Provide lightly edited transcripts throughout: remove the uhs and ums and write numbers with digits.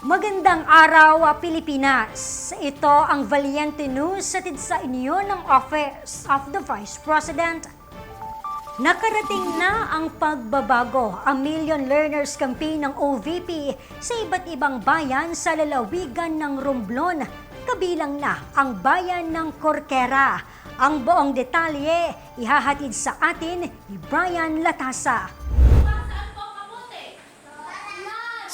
Magandang araw, Pilipinas! Ito ang Valiente News hatid sa inyo ng Office of the Vice President. Nakarating na ang pagbabago, ang Million Learners Campaign ng OVP sa iba't ibang bayan sa lalawigan ng Romblon, kabilang na ang bayan ng Corquera. Ang buong detalye ihahatid sa atin ni Brian Latasa.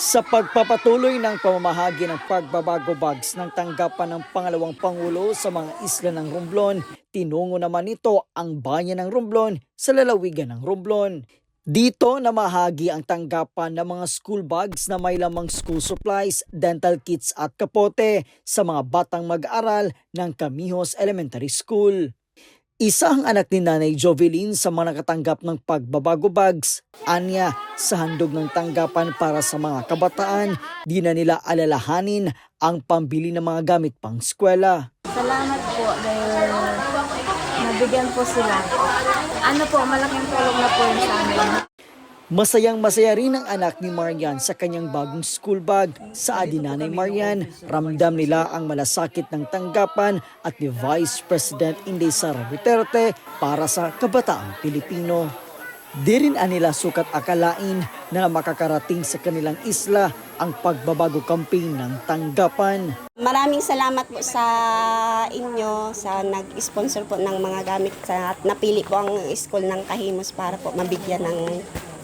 Sa pagpapatuloy ng pamamahagi ng pagbabago bags ng tanggapan ng pangalawang Pangulo sa mga isla ng Romblon, tinungo naman ito ang bayan ng Romblon sa lalawigan ng Romblon. Dito namahagi ang tanggapan ng mga school bags na may lamang school supplies, dental kits at kapote sa mga batang mag-aral ng Camijos Elementary School. Isa ang anak ni Nanay Jovelyn sa mga nakatanggap ng pagbabago bags. Anya, sa handog ng tanggapan para sa mga kabataan, di na nila alalahanin ang pambili ng mga gamit pang eskwela. Salamat po dahil nabigyan po sila. Malaking tulong na po yun sa amin. Masayang-masaya rin ang anak ni Marian sa kanyang bagong school bag. Sa adi Nanay Marian, ramdam nila ang malasakit ng tanggapan at ni Vice President Inday Sara Duterte para sa kabataang Pilipino. Di rin nila sukat akalain na makakarating sa kanilang isla ang pagbabago campaign ng tanggapan. Maraming salamat po sa inyo sa nag-sponsor po ng mga gamit at napili po ang school ng Cajimos para po mabigyan ng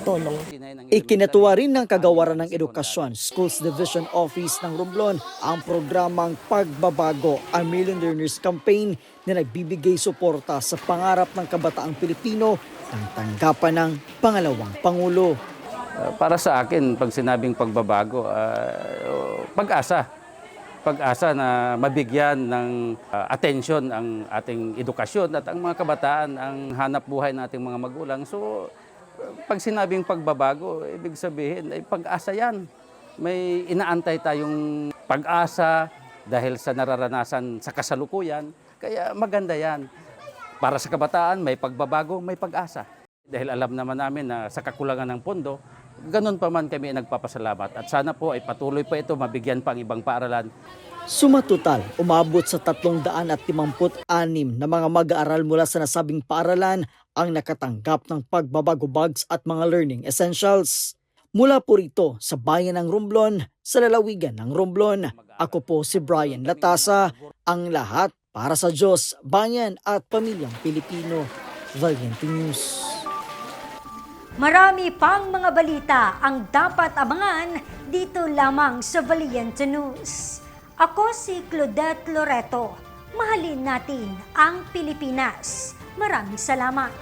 tulong. Ikinatuwa rin ng Kagawaran ng Edukasyon, Schools Division Office ng Romblon ang programang Pagbabago, ang Million Learners Campaign na nagbibigay suporta sa pangarap ng kabataang Pilipino ng tanggapan ng pangalawang Pangulo. Para sa akin, pag sinabing pagbabago, pag-asa. Pag-asa na mabigyan ng atensyon ang ating edukasyon at ang mga kabataan, ang hanap buhay ng ating mga magulang. So, pag sinabing pagbabago, ibig sabihin ay pag-asa yan. May inaantay tayong pag-asa dahil sa nararanasan sa kasalukuyan. Kaya maganda yan. Para sa kabataan, may pagbabago, may pag-asa. Dahil alam naman namin na sa kakulangan ng pondo, ganun pa man kami nagpapasalamat. At sana po ay patuloy pa ito, mabigyan pa ang ibang paaralan. Sumatotal, umabot sa 356 na mga mag-aaral mula sa nasabing paaralan ang nakatanggap ng pagbabago bags at mga learning essentials. Mula po rito sa bayan ng Romblon, sa lalawigan ng Romblon, ako po si Brian Latasa, ang lahat para sa Diyos, bayan at pamilyang Pilipino. Valiente News. Marami pang mga balita ang dapat abangan dito lamang sa Valiente News. Ako si Claudette Loreto. Mahalin natin ang Pilipinas. Maraming salamat.